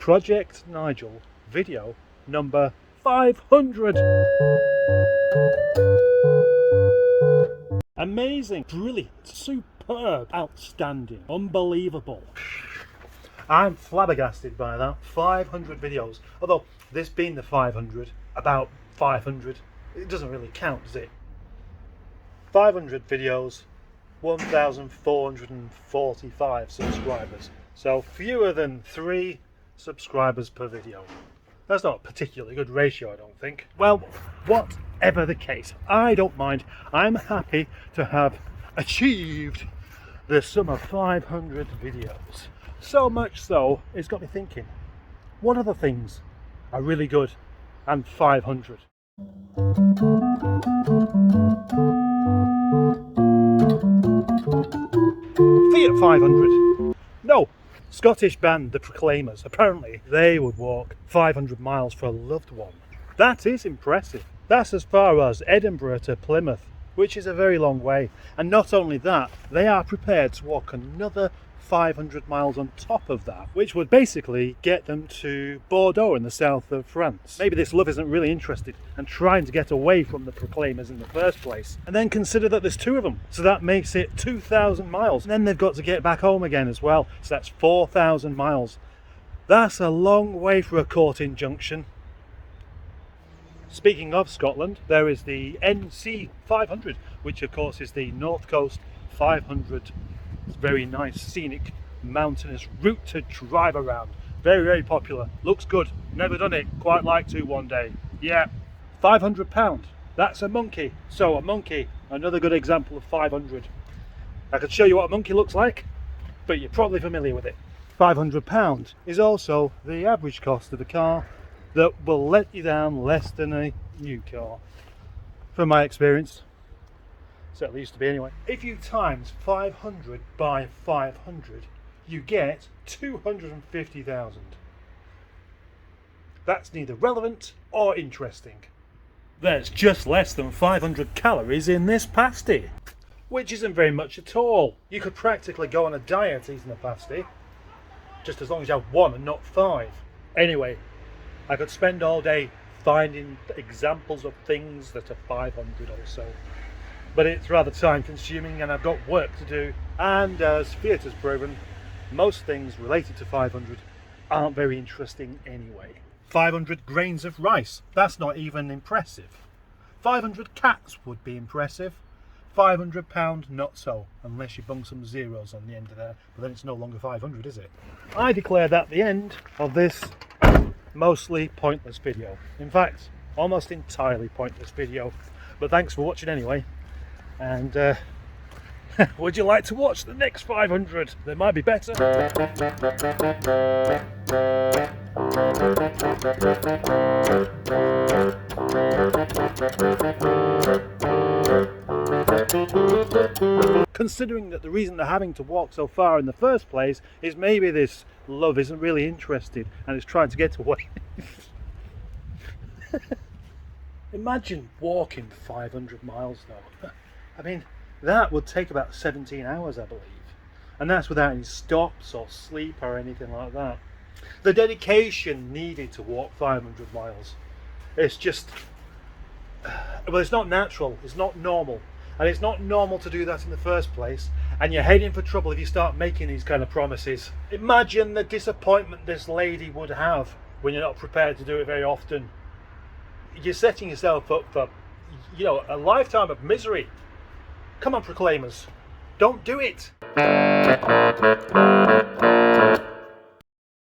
Project Nigel video number 500. Amazing, brilliant, superb, outstanding, unbelievable. I'm flabbergasted by that. 500 videos. Although this being the 500, about 500, it doesn't really count, does it? 500 videos, 1,445 subscribers. So fewer than 3 subscribers per video. That's not a particularly good ratio, I don't think. Well, whatever the case, I don't mind. I'm happy to have achieved the sum of 500 videos. So much so, it's got me thinking, what other things are really good and 500? Fiat 500. No, Scottish band The Proclaimers. Apparently they would walk 500 miles for a loved one. That is impressive. That's as far as Edinburgh to Plymouth, which is a very long way. And not only that, they are prepared to walk another 500 miles on top of that, which would basically get them to Bordeaux in the south of France. Maybe this love isn't really interested and trying to get away from the Proclaimers in the first place. And then consider that there's 2 of them, so that makes it 2,000 miles. And then they've got to get back home again as well, so that's 4,000 miles. That's a long way for a court injunction. Speaking of Scotland, there is the NC 500, which of course is the North Coast 500. It's very nice, scenic, mountainous route to drive around. Very, very popular. Looks good. Never done it. Quite like to one day. Yeah. £500. That's a monkey. So a monkey, another good example of 500. I could show you what a monkey looks like, but you're probably familiar with it. £500 is also the average cost of a car that will let you down less than a new car, from my experience. Certainly used to be anyway. If you times 500 by 500, you get 250,000. That's neither relevant or interesting. There's just less than 500 calories in this pasty, which isn't very much at all. You could practically go on a diet eating a pasty, just as long as you have 1 and not 5. Anyway, I could spend all day finding examples of things that are 500 or so. But it's rather time consuming and I've got work to do, and as Fiat has proven, most things related to 500 aren't very interesting anyway. 500 grains of rice, that's not even impressive. 500 cats would be impressive. £500 not so, unless you bung some zeros on the end of there, but then it's no longer 500, is it? I declare that the end of this mostly pointless video. In fact, almost entirely pointless video, but thanks for watching anyway. And would you like to watch the next 500? They might be better. Considering that the reason they're having to walk so far in the first place is maybe this love isn't really interested and is trying to get away. Imagine walking 500 miles though. I mean, that would take about 17 hours, I believe. And that's without any stops or sleep or anything like that. The dedication needed to walk 500 miles. It's just, well, it's not natural, it's not normal. And it's not normal to do that in the first place. And you're heading for trouble if you start making these kind of promises. Imagine the disappointment this lady would have when you're not prepared to do it very often. You're setting yourself up for, a lifetime of misery. Come on, Proclaimers, don't do it.